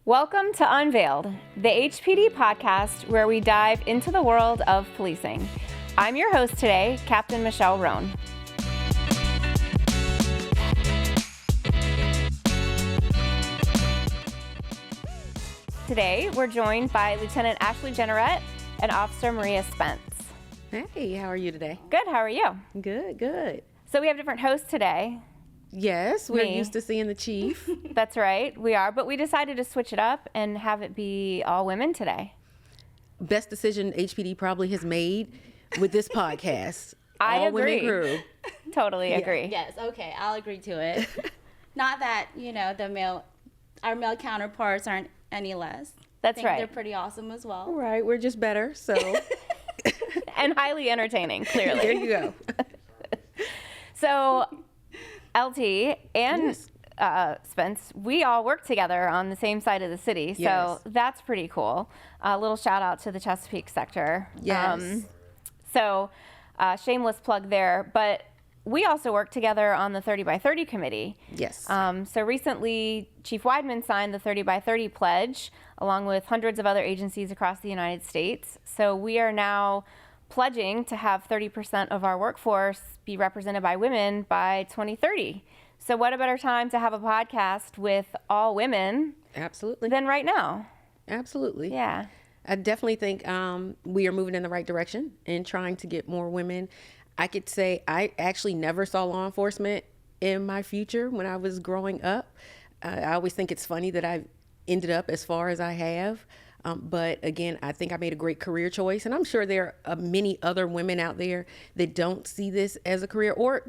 Welcome to Unveiled, the HPD podcast where we dive into the world of policing. I'm your host today, Captain Michelle Rhone. Today, we're joined by Lieutenant Ashley Jenrette and Officer Maria Spence. Hey, how are you today? Good, how are you? Good. So we have different hosts today. Yes, we're used to seeing the chief. That's right, we are, but we decided to switch it up and have it be all women today. Best decision HPD probably has made with this podcast. I all agree. Women crew. Totally agree. Yes, okay, I'll agree to it. Not that, our male counterparts aren't any less. That's right. They're pretty awesome as well. Right, we're just better, so. And highly entertaining, clearly. There you go. So, LT and Spence, we all work together on the same side of the city, so Yes. that's pretty cool. A little shout out to the Chesapeake sector. Yes. Shameless plug there, but we also work together on the 30 by 30 committee. Yes. So recently, Chief Weidman signed the 30 by 30 pledge, along with hundreds of other agencies across the United States. So we are now pledging to have 30% of our workforce be represented by women by 2030. So what a better time to have a podcast with all women Absolutely. than right now? Absolutely. Yeah. I definitely think we are moving in the right direction and trying to get more women. I could say I actually never saw law enforcement in my future when I was growing up. I always think it's funny that I've ended up as far as I have. But again, I think I made a great career choice. And I'm sure there are many other women out there that don't see this as a career. Or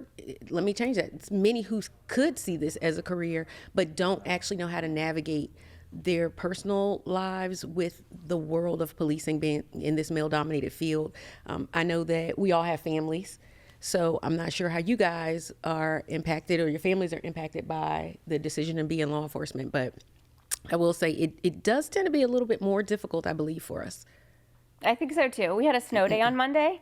let me change that. It's many who could see this as a career, but don't actually know how to navigate their personal lives with the world of policing being in this male-dominated field. I know that we all have families. So I'm not sure how you guys are impacted or your families are impacted by the decision to be in law enforcement, but I will say it does tend to be a little bit more difficult, I believe, for us. I think so too. We had a snow day on Monday,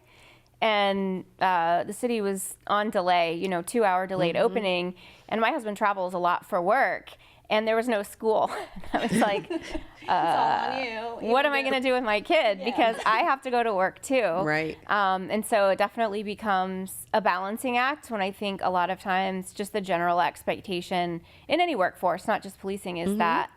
and the city was on delay, 2-hour delayed opening, and my husband travels a lot for work, and there was no school. I was like, It's all on you. what am I going to do with my kid? Yeah. Because I have to go to work too. Right. And so it definitely becomes a balancing act when I think a lot of times just the general expectation in any workforce, not just policing, is that,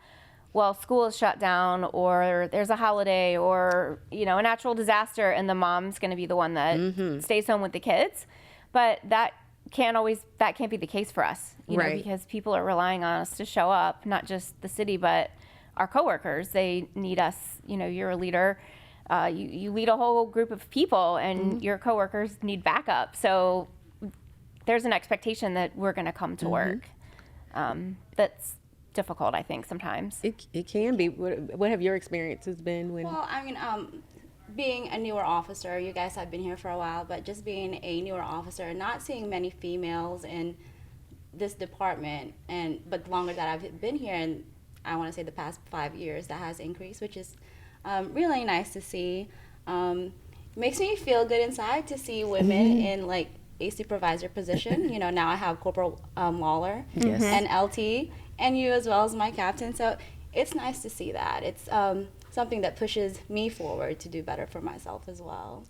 well, school is shut down or there's a holiday or, a natural disaster and the mom's going to be the one that stays home with the kids. But that can't be the case for us, Right. because people are relying on us to show up, not just the city, but our coworkers. They need us. You're a leader. You lead a whole group of people and your coworkers need backup. So there's an expectation that we're going to come to work. That's difficult, I think, sometimes. It can be. What have your experiences been when? Well, being a newer officer, you guys have been here for a while, but just being a newer officer, not seeing many females in this department, but the longer that I've been here, and I want to say the past 5 years, that has increased, which is really nice to see. Makes me feel good inside to see women in like a supervisor position. Now I have Corporal Lawler and LT, and you as well as my captain. So it's nice to see that. It's something that pushes me forward to do better for myself as well.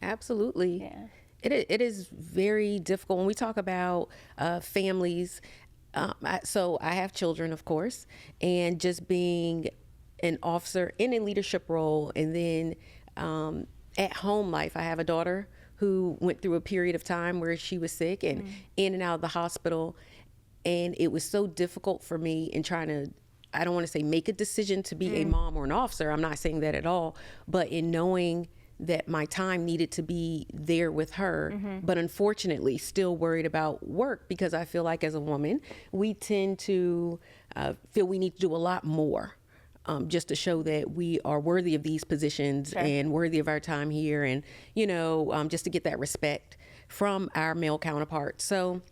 Absolutely. Yeah. It is very difficult when we talk about families. So I have children, of course, and just being an officer in a leadership role, and then at home life, I have a daughter who went through a period of time where she was sick and in and out of the hospital. And it was so difficult for me in trying to, I don't want to say make a decision to be a mom or an officer. I'm not saying that at all. But in knowing that my time needed to be there with her, but unfortunately still worried about work, because I feel like as a woman, we tend to feel we need to do a lot more just to show that we are worthy of these positions and worthy of our time here, and, just to get that respect from our male counterparts. So,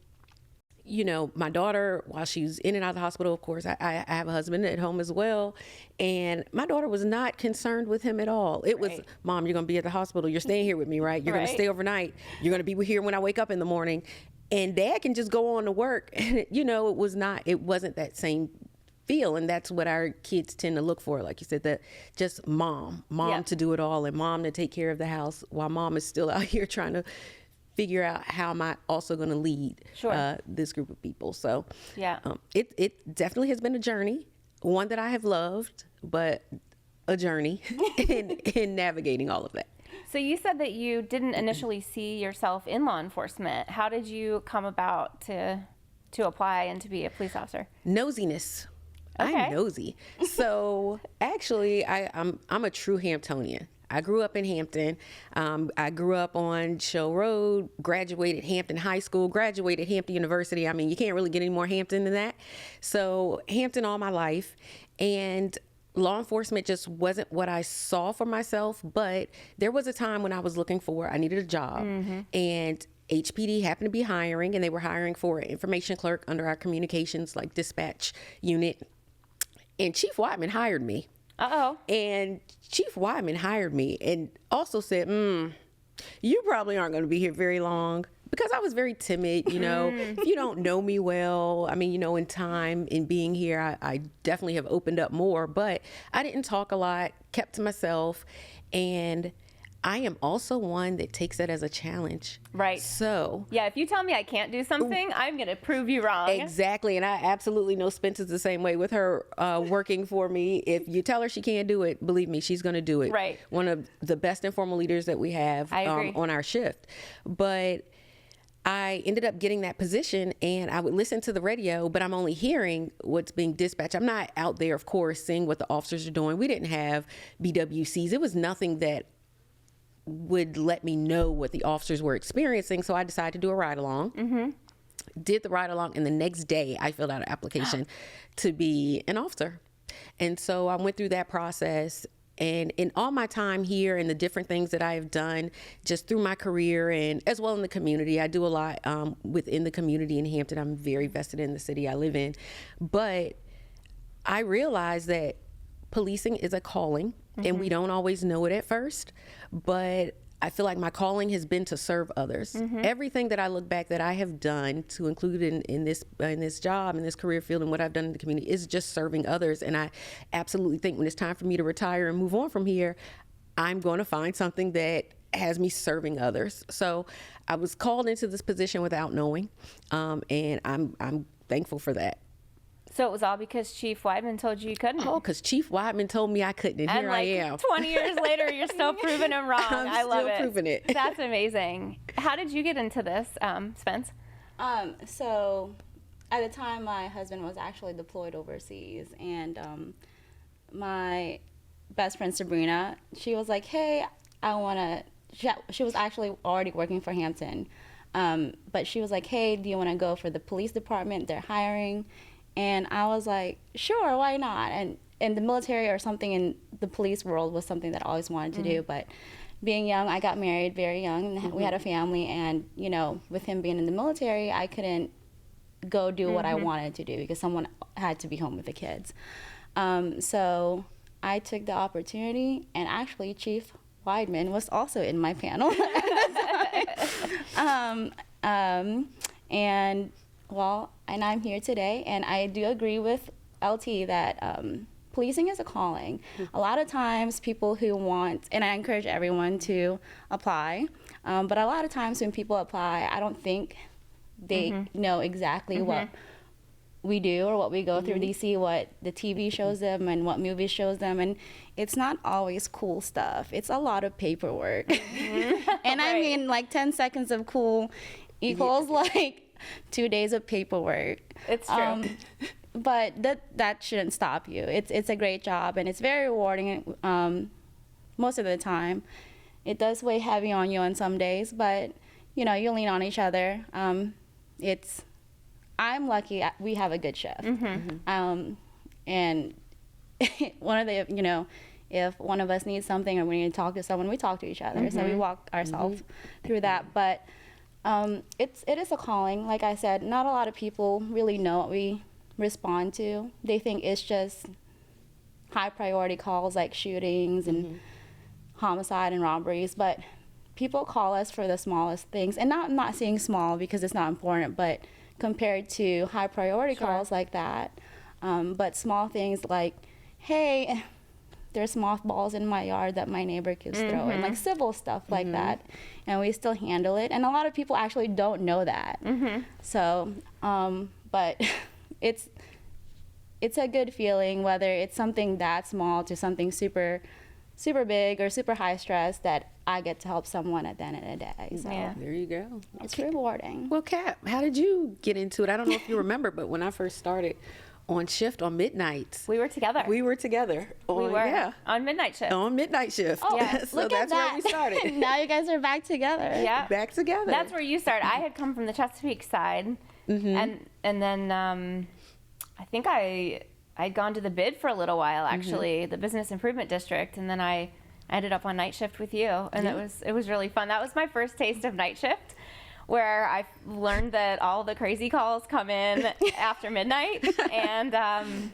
my daughter, while she's in and out of the hospital, of course, I have a husband at home as well. And my daughter was not concerned with him at all. It was, Mom, you're going to be at the hospital. You're staying here with me, right? You're going to stay overnight. You're going to be here when I wake up in the morning. And Dad can just go on to work. And, it wasn't that same feel. And that's what our kids tend to look for. Like you said, that just mom to do it all and mom to take care of the house while mom is still out here trying to figure out how am I also going to lead this group of people. So it definitely has been a journey, one that I have loved, but a journey in navigating all of that. So you said that you didn't initially see yourself in law enforcement. How did you come about to apply and to be a police officer? Nosiness. Okay. I'm nosy. So actually, I'm a true Hamptonian. I grew up in Hampton. I grew up on Shell Road, graduated Hampton High School, graduated Hampton University. I mean, you can't really get any more Hampton than that. So Hampton all my life. And law enforcement just wasn't what I saw for myself. But there was a time when I was looking I needed a job. And HPD happened to be hiring, and they were hiring for an information clerk under our communications, like dispatch unit. And Chief Wyman hired me. And Chief Wyman hired me and also said, you probably aren't going to be here very long, because I was very timid, you know. If you don't know me well, I mean, you know, in time, in being here, I definitely have opened up more, but I didn't talk a lot, kept to myself. And I am also one that takes that as a challenge. Right. So yeah, if you tell me I can't do something, I'm going to prove you wrong. Exactly. And I absolutely know Spence is the same way with her working for me. If you tell her she can't do it, believe me, she's going to do it. Right. One of the best informal leaders that we have on our shift. But I ended up getting that position, and I would listen to the radio, but I'm only hearing what's being dispatched. I'm not out there, of course, seeing what the officers are doing. We didn't have BWCs. It was nothing that would let me know what the officers were experiencing. So I decided to do a ride along. Did the ride along, and the next day I filled out an application to be an officer. And so I went through that process. And in all my time here and the different things that I have done just through my career and as well in the community, I do a lot within the community in Hampton. I'm very vested in the city I live in. But I realized that policing is a calling, and we don't always know it at first, but I feel like my calling has been to serve others. Everything that I look back that I have done, to include in this job, in this career field, and what I've done in the community, is just serving others. And I absolutely think when it's time for me to retire and move on from here, I'm going to find something that has me serving others. So I was called into this position without knowing, and I'm thankful for that. So it was all because Chief Wyman told you couldn't? Oh, because Chief Wyman told me I couldn't, and here I am. 20 years later, you're still proving him wrong. I love it. I'm still proving it. That's amazing. How did you get into this, Spence? So at the time, my husband was actually deployed overseas, and my best friend Sabrina, she was like, hey, I want to, she was actually already working for Hampton, but she was like, hey, do you want to go for the police department? They're hiring. And I was like, sure, why not? And in the military or something in the police world was something that I always wanted to do. But being young, I got married very young, and we had a family. And, you know, with him being in the military, I couldn't go do what I wanted to do because someone had to be home with the kids. So I took the opportunity, and actually Chief Weidman was also in my panel. And I'm here today, and I do agree with LT that policing is a calling. A lot of times people who want, and I encourage everyone to apply, but a lot of times when people apply, I don't think they know exactly what we do or what we go through. They see what the TV shows them and what movies shows them, and it's not always cool stuff. It's a lot of paperwork. And I mean, like 10 seconds of cool equals like 2 days of paperwork. It's true. But that shouldn't stop you. It's a great job, and it's very rewarding most of the time. It does weigh heavy on you on some days, but you know, you lean on each other. I'm lucky we have a good shift. And one of the, you know, if one of us needs something or we need to talk to someone, we talk to each other. So we walk ourselves through that. But it is a calling. Like I said, not a lot of people really know what we respond to. They think it's just high priority calls like shootings and homicide and robberies, but people call us for the smallest things. And I'm not saying small because it's not important, but compared to high priority calls like that, But small things like, hey, there's mothballs in my yard that my neighbor keeps throwing, like civil stuff like that, and we still handle it. And a lot of people actually don't know that. So, but it's a good feeling, whether it's something that small to something super big or super high stress, that I get to help someone at the end of the day. So Yeah. There you go. it's rewarding. Well, Cap, how did you get into it? I don't know if you remember, but when I first started on shift on midnights, We were together. we were together. We were on midnight shift. On midnight shift. Oh, Yeah. So look that's at that. where we started. Now you guys are back together. Yeah. Back together. That's where you started. I had come from the Chesapeake side, and then I think I'd gone to the bid for a little while, actually, the Business Improvement District, and then I ended up on night shift with you, and it was really fun. That was my first taste of night shift, where I learned that all the crazy calls come in after midnight, and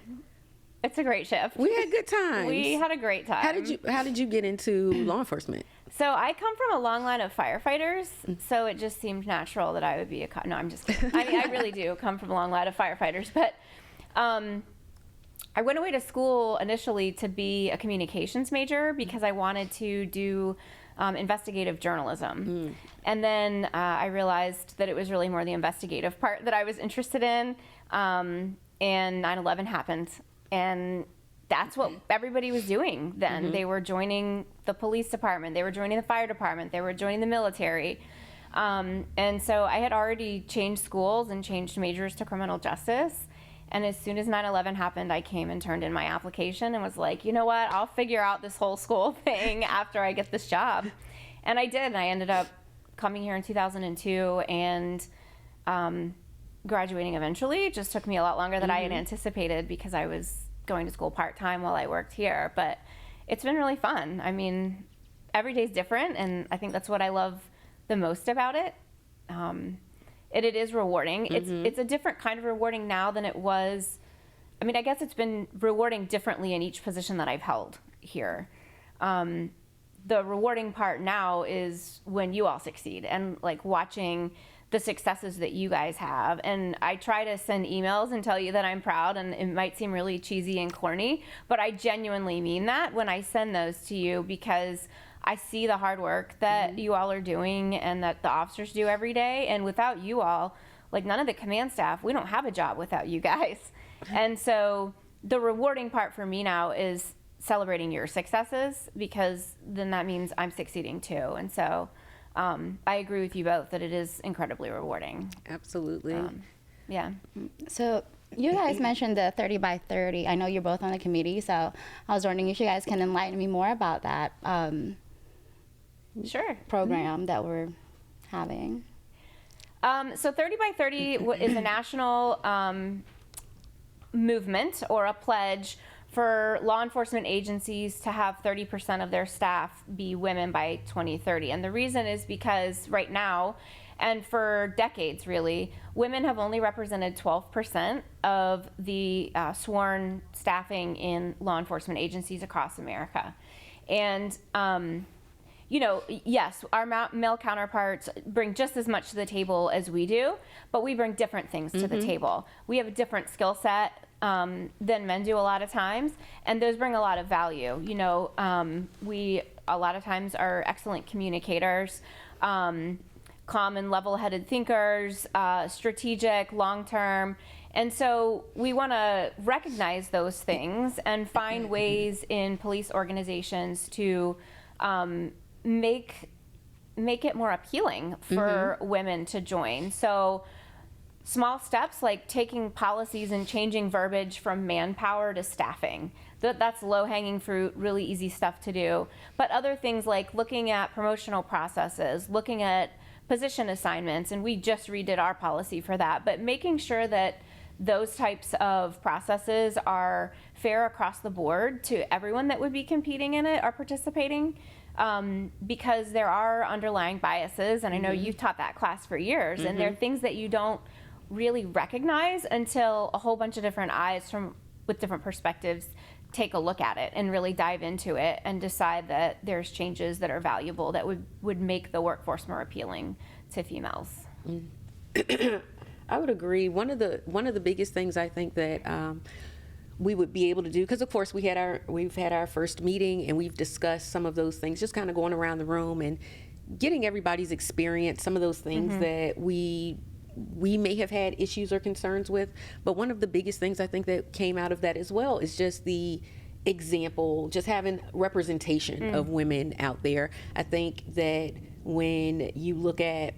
it's a great shift. We had good times. We had a great time. How did you get into law enforcement? So I come from a long line of firefighters, so it just seemed natural that I would be a cop. No, I'm just kidding. I mean, I really do come from a long line of firefighters, but I went away to school initially to be a communications major because I wanted to do investigative journalism. And then I realized that it was really more the investigative part that I was interested in, and 9/11 happened. And that's what everybody was doing then. They were joining the police department, they were joining the fire department, they were joining the military. And so I had already changed schools and changed majors to criminal justice. And as soon as 9/11 happened, I came and turned in my application and was like, you know what, I'll figure out this whole school thing after I get this job. And I did. And I ended up coming here in 2002 and graduating eventually. It just took me a lot longer than I had anticipated because I was going to school part-time while I worked here. But it's been really fun. I mean, every day's different, and I think that's what I love the most about it. It is rewarding. It's a different kind of rewarding now than it was. I mean, I guess it's been rewarding differently in each position that I've held here. The rewarding part now is when you all succeed and like watching the successes that you guys have. And I try to send emails and tell you that I'm proud, and it might seem really cheesy and corny, but I genuinely mean that when I send those to you, because I see the hard work that you all are doing and that the officers do every day. And without you all, like none of the command staff, we don't have a job without you guys. And so the rewarding part for me now is celebrating your successes, because then that means I'm succeeding too. And so I agree with you both that it is incredibly rewarding. Absolutely. Yeah. So you guys mentioned the 30 by 30. I know you're both on the committee, so I was wondering if you guys can enlighten me more about that Sure. program that we're having. So 30 by 30 is a national movement or a pledge for law enforcement agencies to have 30% of their staff be women by 2030. And the reason is because right now, and for decades really, women have only represented 12% of the sworn staffing in law enforcement agencies across America. And you know, yes, our male counterparts bring just as much to the table as we do, but we bring different things to the table. We have a different skill set than men do a lot of times, and those bring a lot of value. You know, we a lot of times are excellent communicators, calm and level-headed thinkers, strategic, long-term. And so we want to recognize those things and find ways in police organizations to make it more appealing for women to join. So small steps like taking policies and changing verbiage from manpower to staffing. That's low-hanging fruit, really easy stuff to do. But other things like looking at promotional processes, looking at position assignments, and we just redid our policy for that, but making sure that those types of processes are fair across the board to everyone that would be competing in it or participating. Because there are underlying biases, and I know you've taught that class for years, and there are things that you don't really recognize until a whole bunch of different eyes with different perspectives take a look at it and really dive into it and decide that there's changes that are valuable that would make the workforce more appealing to females. I would agree. One of the biggest things I think that we would be able to do, because of course we've had our first meeting and we've discussed some of those things, just kind of going around the room and getting everybody's experience, some of those things that we may have had issues or concerns with. But one of the biggest things I think that came out of that as well is just the example, just having representation of women out there. I think that when you look at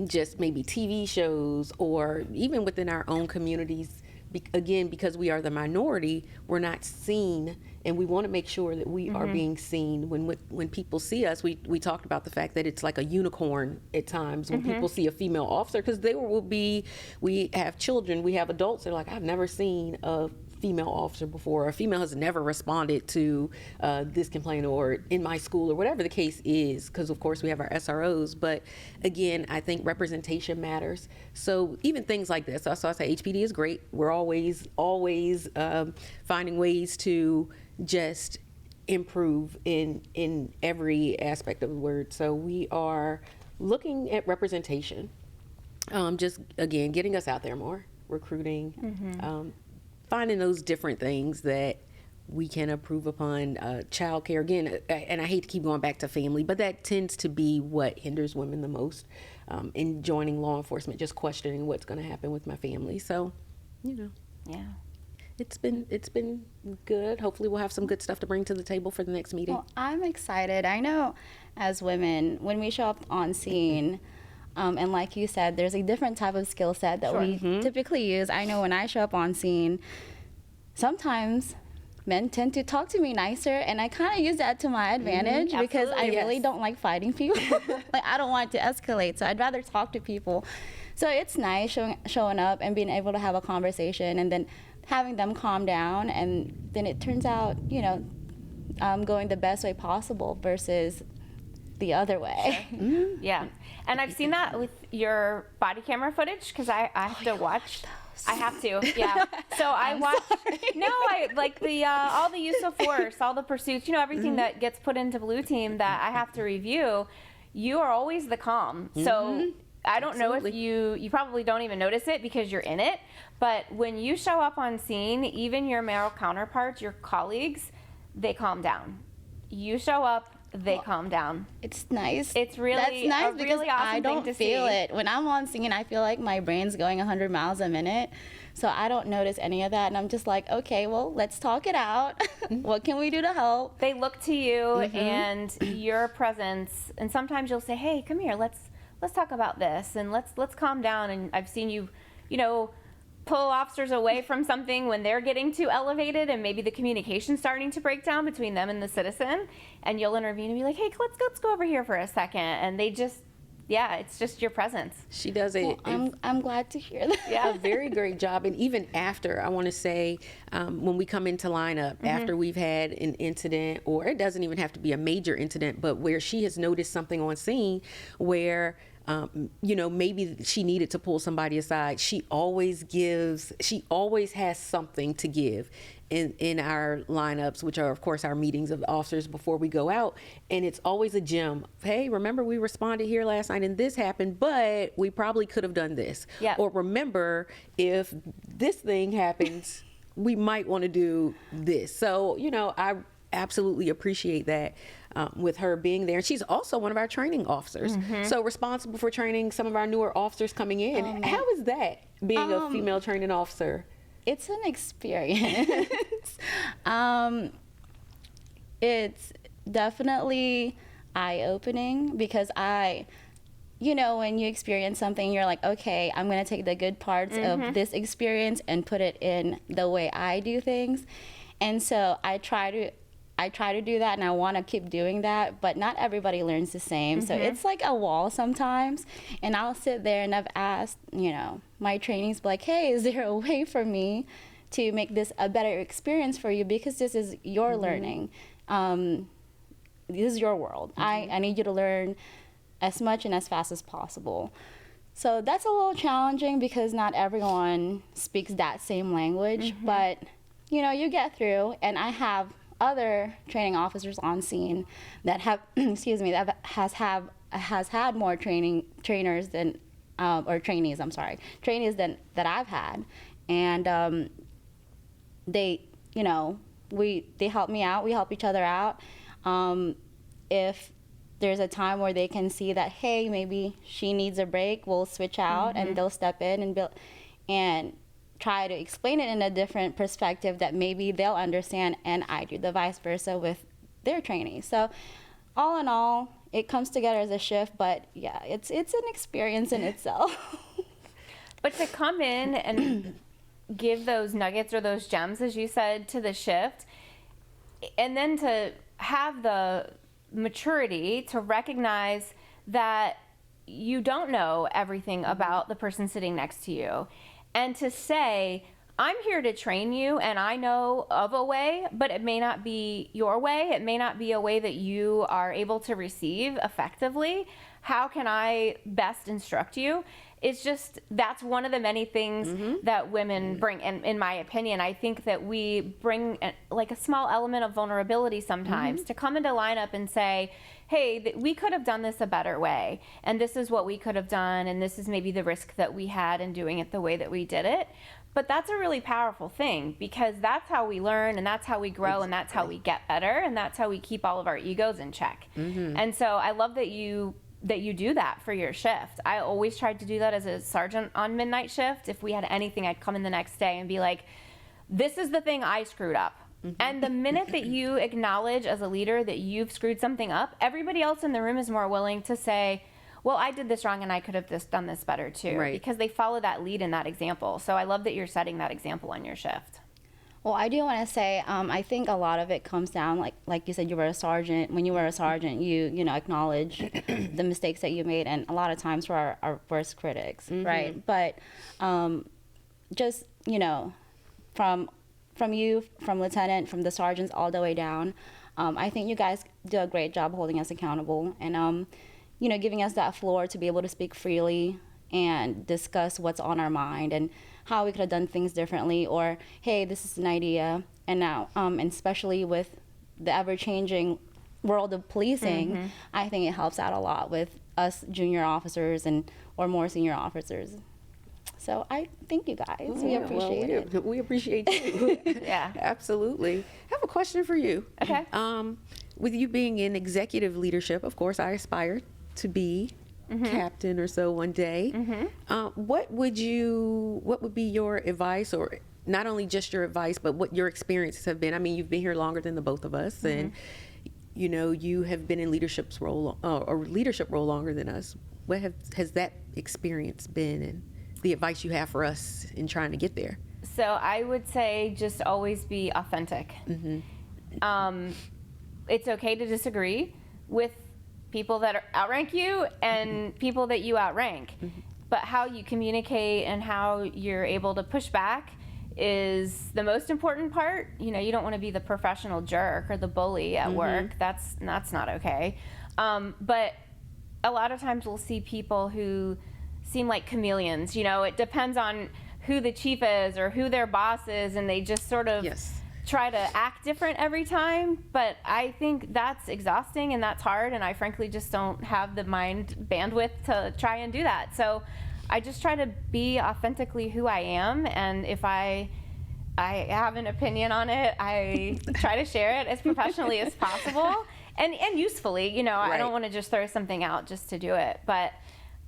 just maybe TV shows or even within our own communities, again, because we are the minority, we're not seen, and we want to make sure that we are being seen. When people see us, we talked about the fact that it's like a unicorn at times when people see a female officer, because we have children, we have adults, they're like, I've never seen a female officer before. A female has never responded to this complaint, or in my school, or whatever the case is, because of course we have our SROs. But again, I think representation matters. So even things like this, so I say HPD is great. We're always finding ways to just improve in every aspect of the word. So we are looking at representation, just again getting us out there more, recruiting, finding those different things that we can improve upon. Childcare, again, and I hate to keep going back to family, but that tends to be what hinders women the most in joining law enforcement, just questioning what's going to happen with my family. So, Yeah. it's been good. Hopefully we'll have some good stuff to bring to the table for the next meeting. Well, I'm excited. I know as women, when we show up on scene, and like you said, there's a different type of skill set that we typically use. I know when I show up on scene, sometimes men tend to talk to me nicer, and I kind of use that to my advantage because I really don't like fighting people. Like, I don't want it to escalate, so I'd rather talk to people. So it's nice showing up and being able to have a conversation, and then having them calm down, and then it turns out, going the best way possible versus the other way. Yeah. And I've seen that with your body camera footage, because I have to watch. I have to, yeah. So I watch. No, I like the all the use of force, all the pursuits, everything that gets put into Blue Team that I have to review. You are always the calm. So I don't know if you probably don't even notice it because you're in it. But when you show up on scene, even your male counterparts, your colleagues, they calm down. You show up, they calm down. It's nice. It's really That's nice a because really awesome I don't thing to feel see. it. When I'm on scene, I feel like my brain's going 100 miles a minute. So I don't notice any of that. And I'm just like, okay, well, let's talk it out. What can we do to help? They look to you and your presence, and sometimes you'll say, hey, come here, let's talk about this, and let's calm down. And I've seen you, pull officers away from something when they're getting too elevated, and maybe the communication's starting to break down between them and the citizen, and you'll intervene and be like, hey, let's go over here for a second. And they just, it's just your presence. She does I'm glad to hear that. a very great job. And even after, I want to say, when we come into lineup, after we've had an incident, or it doesn't even have to be a major incident, but where she has noticed something on scene where maybe she needed to pull somebody aside. She always has something to give in our lineups, which are, of course, our meetings of the officers before we go out. And it's always a gem. Hey, remember we responded here last night and this happened, but we probably could have done this. Yeah. Or remember, if this thing happens, we might want to do this. So, I absolutely appreciate that. With her being there. And she's also one of our training officers. So responsible for training some of our newer officers coming in. How is that, being a female training officer? It's an experience. It's definitely eye-opening because when you experience something, you're like, okay, I'm going to take the good parts of this experience and put it in the way I do things. And so I try to do that, and I want to keep doing that, but not everybody learns the same. So it's like a wall sometimes, and I'll sit there and I've asked, my trainees, like, hey, is there a way for me to make this a better experience for you? Because this is your learning. This is your world. I need you to learn as much and as fast as possible. So that's a little challenging because not everyone speaks that same language, but, you get through, and I have other training officers on scene that have, that has had more trainees than that I've had, and they, they help me out. We help each other out. If there's a time where they can see that, hey, maybe she needs a break, we'll switch out, and they'll step in and try to explain it in a different perspective that maybe they'll understand, and I do the vice versa with their trainees. So all in all, it comes together as a shift, but yeah, it's an experience in itself. But to come in and give those nuggets or those gems, as you said, to the shift, and then to have the maturity to recognize that you don't know everything about the person sitting next to you, and to say, I'm here to train you, and I know of a way, but it may not be your way. It may not be a way that you are able to receive effectively. How can I best instruct you? It's just, that's one of the many things that women bring. And in my opinion, I think that we bring like a small element of vulnerability sometimes to come into lineup and say, hey, we could have done this a better way. And this is what we could have done. And this is maybe the risk that we had in doing it the way that we did it. But that's a really powerful thing, because that's how we learn, and that's how we grow, and that's how we get better, and that's how we keep all of our egos in check. And so I love that you do that for your shift. I always tried to do that as a sergeant on midnight shift. If we had anything, I'd come in the next day and be like, this is the thing I screwed up. And the minute that you acknowledge as a leader that you've screwed something up, everybody else in the room is more willing to say, well, I did this wrong and I could have done this better too. Right. Because they follow that lead in that example. So I love that you're setting that example on your shift. Well, I do want to say, I think a lot of it comes down, like you said, you were a sergeant. When you were a sergeant, you acknowledge the mistakes that you made, and a lot of times we're our worst critics, right? But just, from you, from lieutenant, from the sergeants all the way down, I think you guys do a great job holding us accountable, and giving us that floor to be able to speak freely and discuss what's on our mind and how we could have done things differently, or, hey, this is an idea. And now, and especially with the ever-changing world of policing, I think it helps out a lot with us junior officers or more senior officers. So I thank you guys. We appreciate it. We appreciate you. Yeah. Absolutely. I have a question for you. Okay. With you being in executive leadership, of course, I aspire to be captain or so one day. What would be your advice, or not only just your advice, but what your experiences have been? I mean, you've been here longer than the both of us, and you have been in leadership role longer than us. What has that experience been, and the advice you have for us in trying to get there? So I would say just always be authentic. It's okay to disagree with people that outrank you and people that you outrank. But how you communicate and how you're able to push back is the most important part. You don't want to be the professional jerk or the bully at work. That's not okay. But a lot of times we'll see people who seem like chameleons. It depends on who the chief is or who their boss is, and they just sort of try to act different every time. But I think that's exhausting and that's hard, and I frankly just don't have the mind bandwidth to try and do that. So I just try to be authentically who I am, and if I have an opinion on it, I try to share it as professionally as possible and usefully. I don't want to just throw something out just to do it. But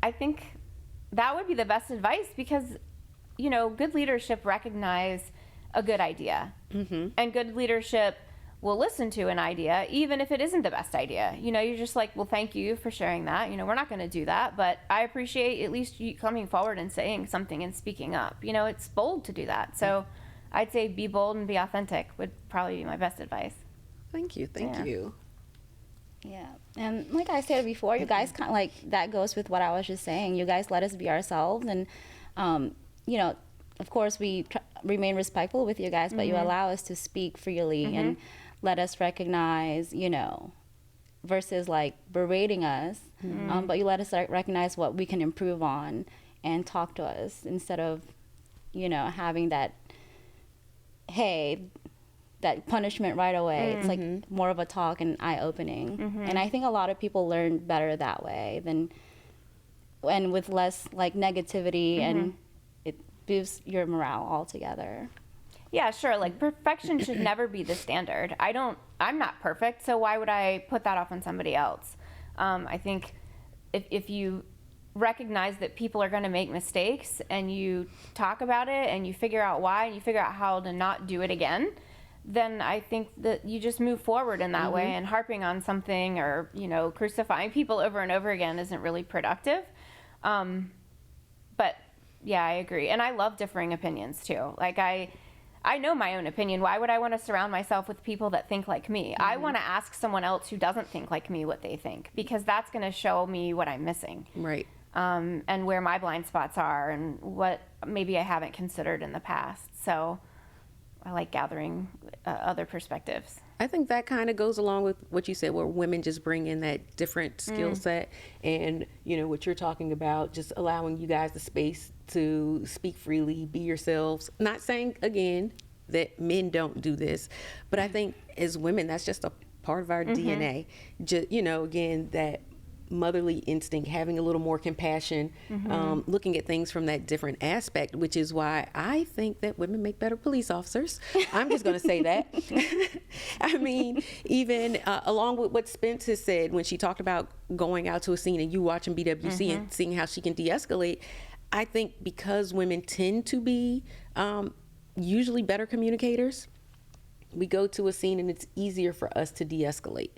I think that would be the best advice, because good leadership recognize a good idea, and good leadership will listen to an idea even if it isn't the best idea. You're just like, well, thank you for sharing that. We're not going to do that, but I appreciate at least you coming forward and saying something and speaking up. It's bold to do that. So I'd say be bold and be authentic would probably be my best advice. Thank you. Thank you. Yeah, and like I said before, you guys kind of like, that goes with what I was just saying. You guys let us be ourselves, and of course we remain respectful with you guys, but you allow us to speak freely and let us recognize, versus like berating us, but you let us recognize what we can improve on and talk to us instead of, having that, hey, that punishment right away. It's like more of a talk and eye-opening. And I think a lot of people learn better that way and with less like negativity, and it boosts your morale altogether. Yeah, sure. Like perfection should never be the standard. I'm not perfect, so why would I put that off on somebody else? I think if you recognize that people are going to make mistakes and you talk about it and you figure out why and you figure out how to not do it again, then I think that you just move forward in that way, and harping on something or, crucifying people over and over again isn't really productive. But yeah, I agree. And I love differing opinions too. Like I know my own opinion. Why would I want to surround myself with people that think like me? I want to ask someone else who doesn't think like me what they think, because that's going to show me what I'm missing. Right. And where my blind spots are and what maybe I haven't considered in the past. So I like gathering other perspectives. I think that kind of goes along with what you said, where women just bring in that different skill set, and what you're talking about, just allowing you guys the space to speak freely, be yourselves. Not saying again that men don't do this, but I think as women, that's just a part of our DNA. Just, again, that motherly instinct, having a little more compassion, looking at things from that different aspect, which is why I think that women make better police officers. I'm just going to say that. I mean, even along with what Spence has said when she talked about going out to a scene and you watching BWC and seeing how she can de-escalate, I think because women tend to be usually better communicators, we go to a scene and it's easier for us to de-escalate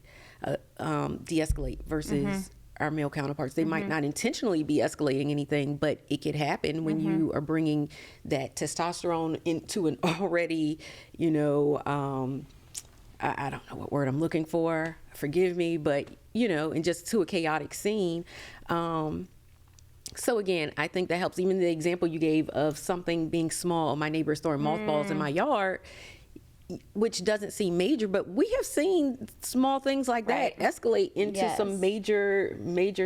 versus our male counterparts. They might not intentionally be escalating anything, but it could happen when you are bringing that testosterone into an already, I don't know what word I'm looking for, forgive me, but, and just to a chaotic scene. So again, I think that helps. Even the example you gave of something being small, my neighbor's throwing mothballs in my yard, which doesn't seem major, but we have seen small things like that escalate into some major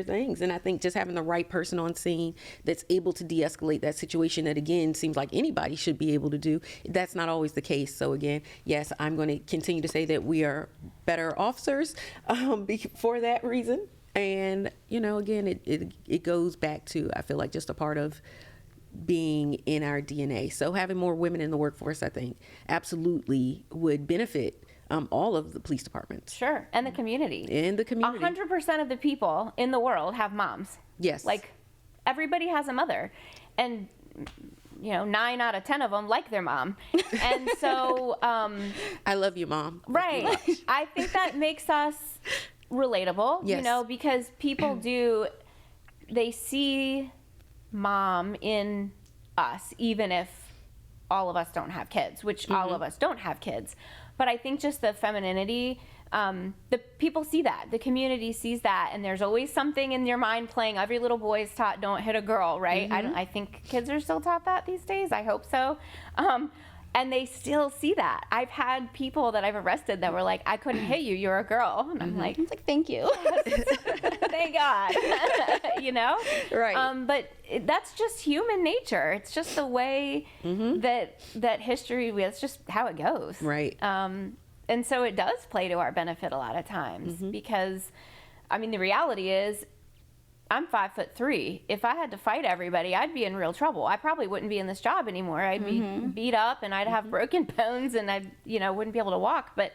things. And I think just having the right person on scene that's able to de-escalate that situation, that again seems like anybody should be able to do, that's not always the case. So again, yes, I'm going to continue to say that we are better officers for that reason. And again, it goes back to, I feel like, just a part of being in our DNA. So having more women in the workforce, I think, absolutely would benefit all of the police departments. Sure, and the community. 100% of the people in the world have moms. Yes. Like, everybody has a mother. And, 9 out of 10 of them like their mom. And so... I love you, Mom. Right. I think that makes us relatable, because people they see mom in us, even if all of us don't have kids, which all of us don't have kids. But I think just the femininity, the people see that, the community sees that, and there's always something in your mind playing. Every little boy is taught, don't hit a girl, right? I think kids are still taught that these days. I hope so. And they still see that. I've had people that I've arrested that were like, I couldn't hit you, you're a girl. And I'm like, thank you. Thank God. Right. But that's just human nature. It's just the way that history, it's just how it goes. Right. And so it does play to our benefit a lot of times because, the reality is, I'm 5'3". If I had to fight everybody, I'd be in real trouble. I probably wouldn't be in this job anymore. I'd be beat up and I'd have broken bones and I, wouldn't be able to walk. But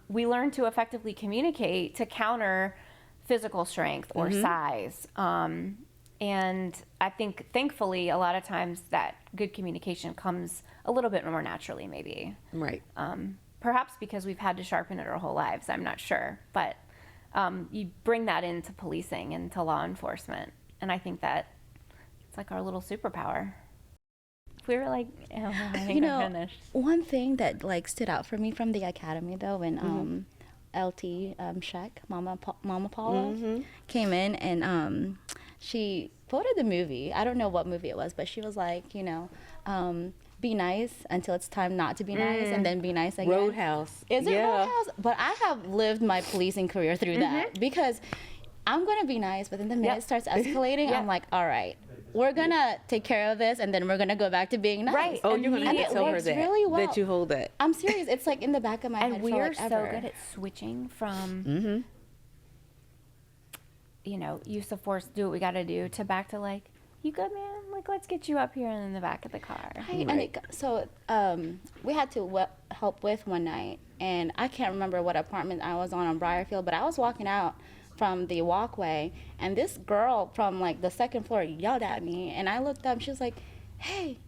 we learn to effectively communicate to counter physical strength or size. And I think, thankfully, a lot of times that good communication comes a little bit more naturally, maybe. Right. Perhaps because we've had to sharpen it our whole lives. I'm not sure, but. You bring that into policing and to law enforcement. And I think that it's like our little superpower. If we were like, I think I'm finished. One thing that stood out for me from the academy though, when LT Sheck, Mama Paula came in and she quoted the movie. I don't know what movie it was, but she was like, be nice until it's time not to be nice, and then be nice again. Roadhouse. Is it Roadhouse? But I have lived my policing career through that, because I'm going to be nice, but then the minute it starts escalating, I'm like, all right, we're going to take care of this, and then we're going to go back to being nice. Right. Oh, you're going to have to tell her that, really well. that you hold that. I'm serious. It's like in the back of my head and for we're like so ever. good at switching from, use of force, do what we got to do, to back to like, you good, man? Like, let's get you up here in the back of the car. Right. And we had to help with one night, and I can't remember what apartment I was on Briarfield, but I was walking out from the walkway, and this girl from like the second floor yelled at me, and I looked up. She was like, "Hey,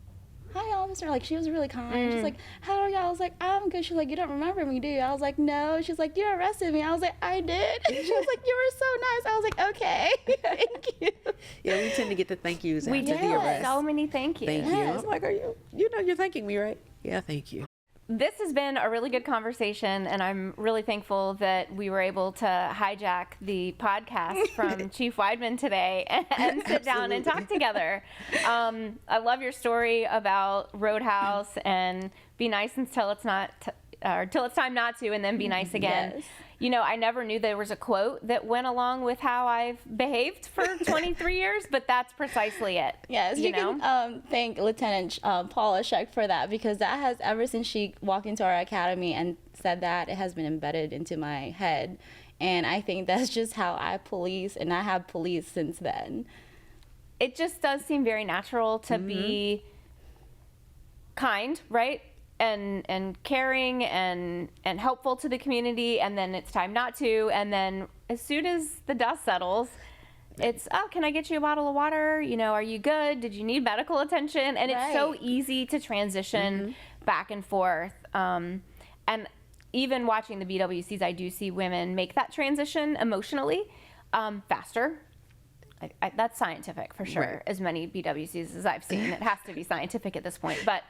hi, officer." Like, she was really kind. She's like, "How are you?" I was like, "I'm good." She's like, "You don't remember me, do you?" I was like, "No." She's like, "You arrested me." I was like, "I did." She was like, "You were so nice." I was like, "Okay, thank you." Yeah, we tend to get the thank yous We after do the arrest. so many thank yous. Thank you. Yes. I'm like, you're thanking me, right? Yeah, thank you. This has been a really good conversation, and I'm really thankful that we were able to hijack the podcast from Chief Weidman today and sit down and talk together. I love your story about Roadhouse and be nice until it's not, or till it's time not to, and then be nice again. Yes. You know, I never knew there was a quote that went along with how I've behaved for 23 years, but that's precisely it. Yes, you know? can thank Lieutenant Paula Scheck for that, because that has, ever since she walked into our academy and said that, it has been embedded into my head. And I think that's just how I police, and I have policed since then. It just does seem very natural to be kind, right? And caring and helpful to the community, and then it's time not to, and then as soon as the dust settles, it's, oh, can I get you a bottle of water? You know, are you good? Did you need medical attention? And it's so easy to transition back and forth. And even watching the BWCs, I do see women make that transition emotionally faster. That's scientific for sure. Right. As many BWCs as I've seen, it has to be scientific at this point. But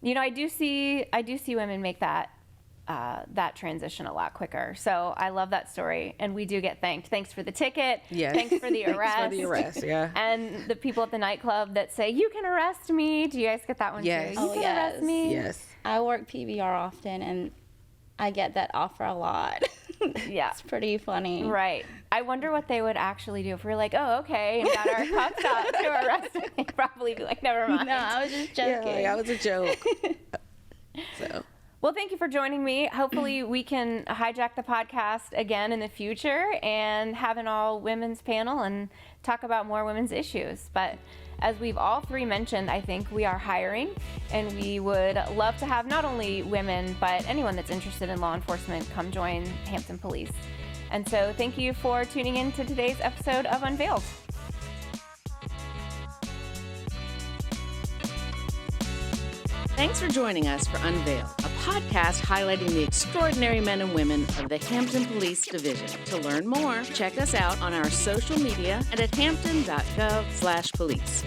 you know, I do see women make that transition a lot quicker. So I love that story, and we do get thanked. Thanks for the ticket. Yes. Thanks for the arrest. Thanks for the arrest, yeah. And the people at the nightclub that say, "You can arrest me." Do you guys get that one Yes. too? You Oh, can yes. arrest me. Yes. I work PBR often, and I get that offer a lot. Yeah. It's pretty funny. Right. I wonder what they would actually do if we were like, "Oh, okay," and got our cuffs out to arrest me. They'd probably be like, "Never mind." No, I was just joking. Yeah, it was a joke. So. Well, thank you for joining me. Hopefully we can hijack the podcast again in the future and have an all women's panel and talk about more women's issues. But as we've all three mentioned, I think we are hiring, and we would love to have not only women, but anyone that's interested in law enforcement come join Hampton Police. And so thank you for tuning in to today's episode of Unveiled. Thanks for joining us for Unveiled, a podcast highlighting the extraordinary men and women of the Hampton Police Division. To learn more, check us out on our social media and at hampton.gov/police.